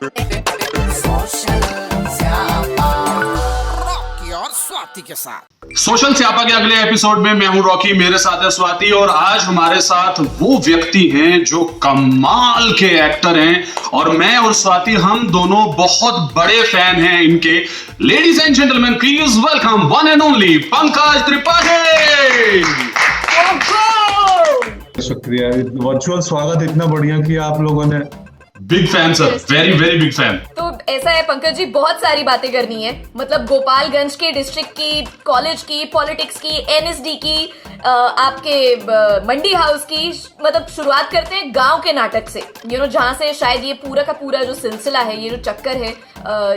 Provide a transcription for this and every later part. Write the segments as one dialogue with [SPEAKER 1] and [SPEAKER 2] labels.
[SPEAKER 1] स्वाति के साथ
[SPEAKER 2] सोशल स्यापा के अगले एपिसोड में मैं हूं रॉकी, मेरे साथ है स्वाति और आज हमारे साथ वो व्यक्ति हैं जो कमाल के एक्टर हैं और मैं और स्वाति हम दोनों बहुत बड़े फैन हैं इनके। Ladies and gentleman, please welcome one and only Pankaj Tripathi.
[SPEAKER 3] शुक्रिया, वर्चुअल स्वागत इतना बढ़िया किया आप लोगों ने।
[SPEAKER 2] Big fan sir, very very big fan.
[SPEAKER 4] तो ऐसा है पंकज जी, बहुत सारी बातें करनी है, मतलब गोपालगंज की, डिस्ट्रिक्ट की, कॉलेज की, पॉलिटिक्स की, एनएसडी की, आपके मंडी हाउस की। मतलब शुरुआत करते हैं गांव के नाटक से, जहां से शायद ये पूरा का पूरा जो सिलसिला है, ये जो चक्कर है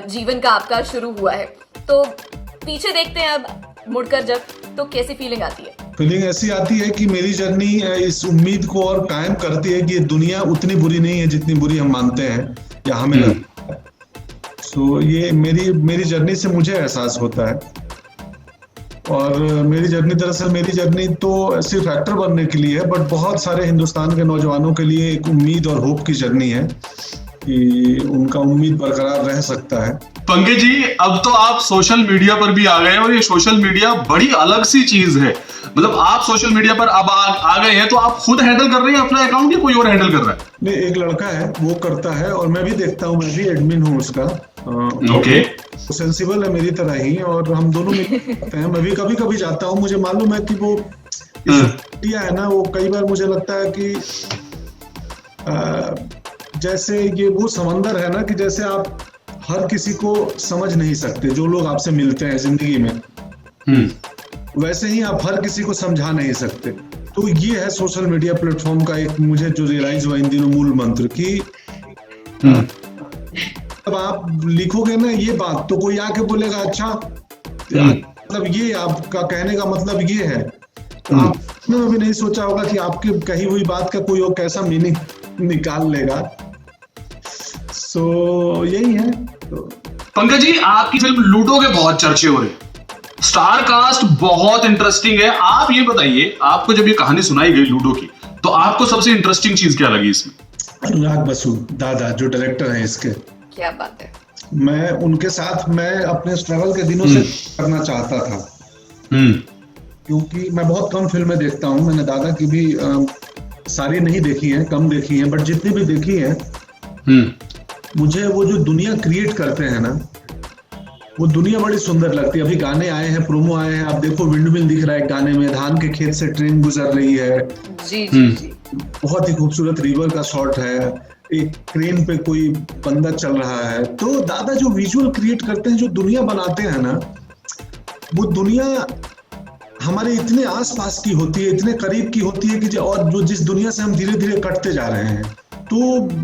[SPEAKER 4] जीवन का आपका शुरू हुआ है। तो पीछे देखते हैं अब मुड़कर जब, तो कैसी फीलिंग आती है?
[SPEAKER 3] फीलिंग ऐसी आती है कि मेरी जर्नी इस उम्मीद को और कायम करती है कि दुनिया उतनी बुरी नहीं है जितनी बुरी हम मानते हैं या हमें लगता है। सो ये मेरी जर्नी से मुझे एहसास होता है। और मेरी जर्नी तो सिर्फ एक्टर बनने के लिए है, बट बहुत सारे हिंदुस्तान के नौजवानों के लिए एक उम्मीद और होप की जर्नी है कि उनका उम्मीद बरकरार रह सकता है।
[SPEAKER 2] पंकज जी, अब तो आप सोशल मीडिया पर भी आ गए और ये सोशल मीडिया बड़ी अलग सी चीज है। मतलब आप सोशल मीडिया पर अब आ गए हैं, तो आप खुद हैंडल कर रहे हैं अपना अकाउंट या कोई और हैंडल कर रहा है? नहीं,
[SPEAKER 3] एक लड़का है वो करता है और मैं भी देखता हूँ, मैं भी एडमिन हूँ उसका।
[SPEAKER 2] ओके।
[SPEAKER 3] सेंसिबल है मेरी तरह ही और हम दोनों मिलते हैं। मैं भी कभी कभी जाता हूँ, मुझे मालूम है कि वो मीडिया है ना, वो कई बार मुझे लगता है कि जैसे ये वो समंदर है ना, कि जैसे आप हर किसी को समझ नहीं सकते, जो लोग आपसे मिलते हैं जिंदगी में, वैसे ही आप हर किसी को समझा नहीं सकते। तो ये है सोशल मीडिया प्लेटफॉर्म का एक मुझे जो रियलाइज हुआ इन दिनों मूल मंत्र कि अब आप लिखोगे ना ये बात, तो कोई आके बोलेगा अच्छा मतलब ये आपका कहने का मतलब ये है, तो आपने भी नहीं सोचा होगा कि आपकी कही हुई बात का कोई और कैसा मीनिंग निकाल लेगा। सो यही है। तो
[SPEAKER 2] पंकज जी, आपकी फिल्म लूडो के बहुत चर्चे हो रहे हैं, स्टार कास्ट बहुत इंटरेस्टिंग है। आप ये बताइए, आपको जब ये कहानी सुनाई गई लूडो की, तो आपको सबसे इंटरेस्टिंग चीज क्या लगी इसमें?
[SPEAKER 3] अनुराग बसु दादा जो डायरेक्टर हैं इसके,
[SPEAKER 4] क्या बात है।
[SPEAKER 3] मैं उनके साथ मैं अपने स्ट्रगल के दिनों से करना चाहता था, क्योंकि मैं बहुत कम फिल्में देखता हूँ। मैंने दादा की भी सारी नहीं देखी हैं, कम देखी हैं, बट जितनी भी देखी हैं मुझे वो जो दुनिया क्रिएट करते हैं ना, वो दुनिया बड़ी सुंदर लगती है। अभी गाने आए हैं, प्रोमो आए हैं, आप देखो विंडमिल दिख रहा है गाने में, धान के खेत से ट्रेन गुजर रही है।
[SPEAKER 4] जी जी जी।
[SPEAKER 3] बहुत ही खूबसूरत रिवर का शॉट है, एक ट्रेन पे कोई बंदा चल रहा है। तो दादा जो विजुअल क्रिएट करते हैं, जो दुनिया बनाते हैं ना, वो दुनिया हमारे इतने आसपास की होती है, इतने करीब की होती है कि और जो जिस दुनिया से हम धीरे धीरे कटते जा रहे हैं। तो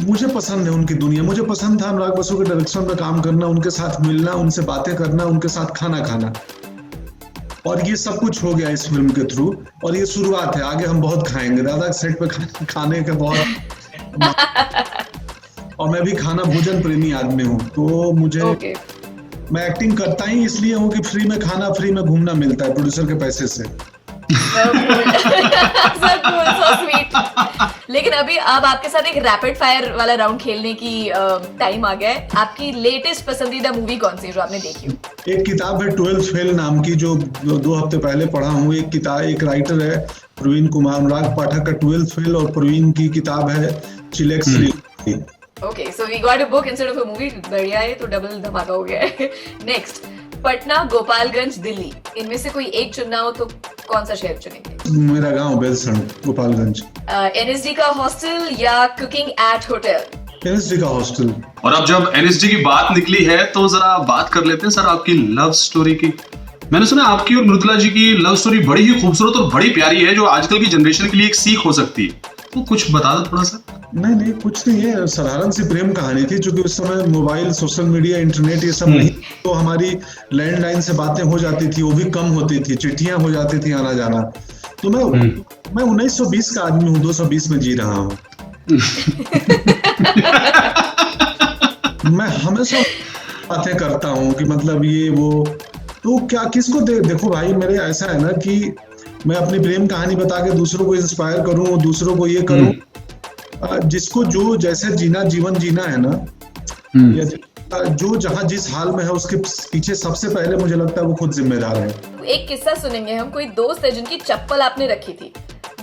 [SPEAKER 3] मुझे पसंद है उनकी दुनिया। मुझे पसंद था अनुराग बसु के डायरेक्शन में काम करना, उनके साथ मिलना, उनसे बातें करना, उनके साथ खाना खाना, और ये सब कुछ हो गया इस फिल्म के थ्रू। और ये शुरुआत है, आगे हम बहुत खाएंगे। दादा सेट पे खाने का बहुत और मैं भी खाना भोजन प्रेमी आदमी हूँ, तो मुझे मैं एक्टिंग करता ही इसलिए हूँ कि फ्री में खाना, फ्री में घूमना मिलता है प्रोड्यूसर के पैसे से।
[SPEAKER 4] so sweet. लेकिन अभी अब आपके साथ एक रैपिड फायर वाला राउंड खेलने की टाइम आ गया है। आपकी लेटेस्ट पसंदीदा मूवी कौन सी है जो आपने देखी हो?
[SPEAKER 3] एक किताब है 12th फेल नाम की, जो 2 हफ्ते पहले पढ़ा हूँ। एक किताब, एक राइटर है प्रवीण कुमार, अनुराग पाठक का 12th फेल, और प्रवीण की किताब है Chillax.
[SPEAKER 4] Okay, so we got a book instead of a movie. बढ़िया है, तो डबल धमाका हो गया है। नेक्स्ट, पटना, गोपालगंज, दिल्ली, इनमें से कोई एक चुनना हो तो कौन सा शहर चुनेंगे?
[SPEAKER 3] मेरा गांव बेलसण, गोपालगंज।
[SPEAKER 4] एनएसडी का हॉस्टल या कुकिंग एट होटल?
[SPEAKER 3] एनएसडी का हॉस्टल।
[SPEAKER 2] और अब जब एनएसडी की बात निकली है, तो जरा बात कर लेते हैं सर आपकी लव स्टोरी की। मैंने सुना आपकी और मृदुला जी की लव स्टोरी बड़ी ही खूबसूरत और बड़ी प्यारी है, जो आजकल की जनरेशन के लिए एक सीख हो सकती है। तो कुछ बता दो थोड़ा सा।
[SPEAKER 3] नहीं, कुछ नहीं है, साधारण सी प्रेम कहानी थी। क्योंकि उस समय मोबाइल, सोशल मीडिया, इंटरनेट ये सब नहीं, तो हमारी लैंडलाइन से बातें हो जाती थी, वो भी कम होती थी, चिट्ठियां हो जाती थी, आना जाना। तो मैं 1920 का आदमी हूँ, 220 में जी रहा हूँ। मैं हमेशा बातें करता हूँ कि मतलब ये वो, तो क्या किसको देखो भाई, मेरे ऐसा है ना कि मैं अपनी प्रेम कहानी बता के दूसरों को इंस्पायर करूं, दूसरों को ये करूं। जिसको जो जैसे जीवन जीना है ना, या जो जहाँ जिस हाल में है उसके पीछे सबसे पहले मुझे लगता है वो खुद जिम्मेदार है।
[SPEAKER 4] एक किस्सा सुनेंगे हम। कोई दोस्त है जिनकी चप्पल आपने रखी थी,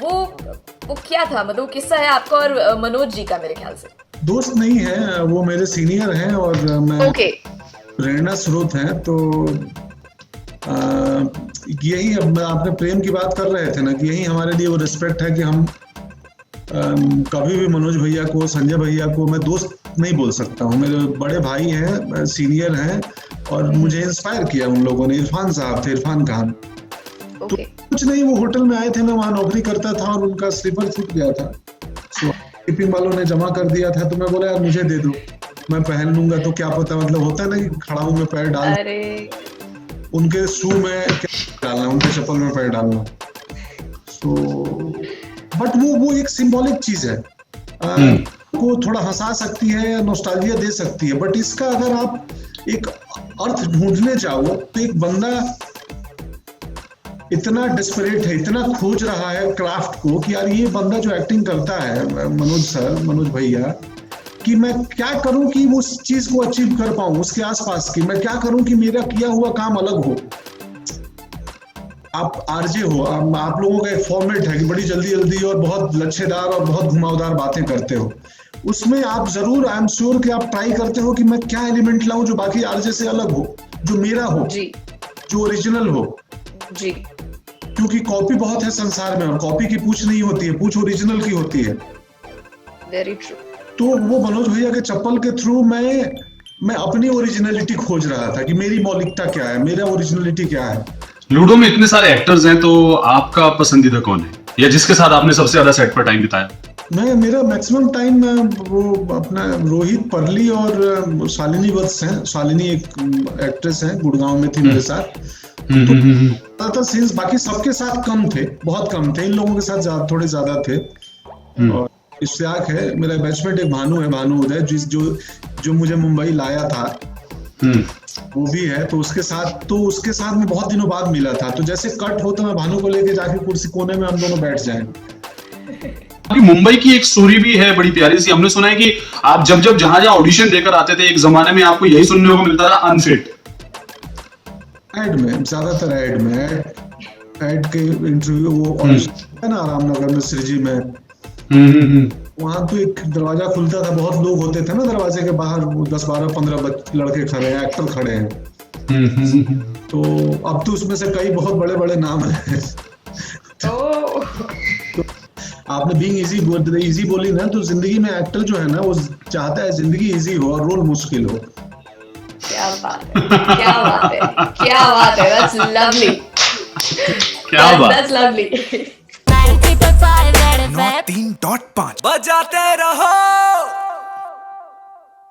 [SPEAKER 4] वो क्या था? मतलब किस्सा है आपका और मनोज जी का मेरे ख्याल से।
[SPEAKER 3] दोस्त नहीं है, वो मेरे सीनियर हैं और मैं प्रेरणा स्रोत हैं। तो यही, अब आपने प्रेम की बात कर रहे थे ना, कि यही हमारे लिए वो रिस्पेक्ट है कि हम कभी भी मनोज भैया को, संजय भैया को मैं दोस्त नहीं बोल सकता हूँ। मेरे बड़े भाई हैं, सीनियर हैं, और मुझे इंस्पायर किया उन लोगों ने। इरफान साहब थे, इरफान खान। तो कुछ नहीं, वो होटल में आए थे, मैं वहाँ नौकरी करता था और उनका स्लीपर छूट गया था। टिपिंग वालों ने जमा कर दिया था, तो मैं बोला यार मुझे दे दो, मैं पहन लूंगा। तो क्या पता, मतलब होता है ना कि खड़ा हूं मैं पैर डाल, उनके शू में डालना, उनके चप्पल में पैर डालना। सो बट वो एक सिंबॉलिक चीज है, को थोड़ा हंसा सकती है या नॉस्टैल्जिया दे सकती है। बट इसका अगर आप एक अर्थ ढूंढने जाओ तो एक बंदा इतना डिस्परेट है, इतना खोज रहा है क्राफ्ट को, कि यार ये बंदा जो एक्टिंग करता है, मनोज भैया, कि मैं क्या करूं कि उस चीज को अचीव कर पाऊं, उसके आसपास की मैं क्या करूं कि मेरा किया हुआ काम अलग हो। आप आरजे हो, आप लोगों का एक फॉर्मेट है कि बड़ी जल्दी जल्दी और बहुत लच्छेदार और बहुत घुमावदार बातें करते हो। उसमें आप जरूर, आई एम श्योर कि आप ट्राई करते हो कि मैं क्या एलिमेंट लाऊं जो बाकी आरजे से अलग हो, जो मेरा हो जी, जो ओरिजिनल हो जी। क्योंकि कॉपी बहुत है संसार में, और कॉपी की पूछ नहीं होती है, पूछ ओरिजिनल की होती है।
[SPEAKER 4] Very true.
[SPEAKER 3] तो वो मनोज भैया के चप्पल के थ्रू मैं अपनी ओरिजिनलिटी खोज रहा था कि मेरी मौलिकता क्या है, मेरा ओरिजिनलिटी क्या है।
[SPEAKER 2] लूडो में इतने सारे एक्टर्स हैं, तो आपका पसंदीदा कौन है, या जिसके साथ आपने सबसे ज्यादा सेट पर टाइम बिताया?
[SPEAKER 3] मेरा मैक्सिमम टाइम वो अपना रोहित परली और शालिनी वत्स हैं। शालिनी एक एक्ट्रेस है, गुड़गांव में थी मेरे साथ। तो सीन्स बाकी सबके साथ कम थे, बहुत कम थे। इन लोगों के साथ थोड़े ज्यादा थे। और इश्तियाक है मेरा बैचमेट, एक भानु है, भानु उदय, जो मुझे मुंबई लाया था, वो भी है। तो उसके साथ मैं बहुत दिनों बाद मिला था। तो जैसे कट हो तो मैं भानु को लेके जाके कुर्सी कोने में हम दोनों बैठ जाएं।
[SPEAKER 2] मुंबई की एक स्टोरी भी है बड़ी प्यारी सी। हमने सुना है कि आप जब जहां ऑडिशन देकर आते थे, एक जमाने में आपको यही सुनने को मिलता था, अनफिट।
[SPEAKER 3] एड में, ज्यादातर एड के इंटरव्यू, वो है ना रामनगर में, श्रीजी में, वहां तो एक दरवाजा खुलता था, बहुत लोग होते थे ना दरवाजे के बाहर, 10, 12, 15 लड़के खड़े हैं, एक्टर खड़े हैं। तो अब तो उसमें से कई बहुत बड़े बड़े नाम हैं। तो आपने बीइंग इजी बोली ना, तो जिंदगी में एक्टर जो है ना, वो चाहता है जिंदगी इजी हो और रोल मुश्किल हो।
[SPEAKER 4] क्या बात है, क्या बात है, क्या बात है। That's lovely.
[SPEAKER 2] क्या बात,
[SPEAKER 4] that's lovely.
[SPEAKER 1] 9 3.5 बजाते रहो।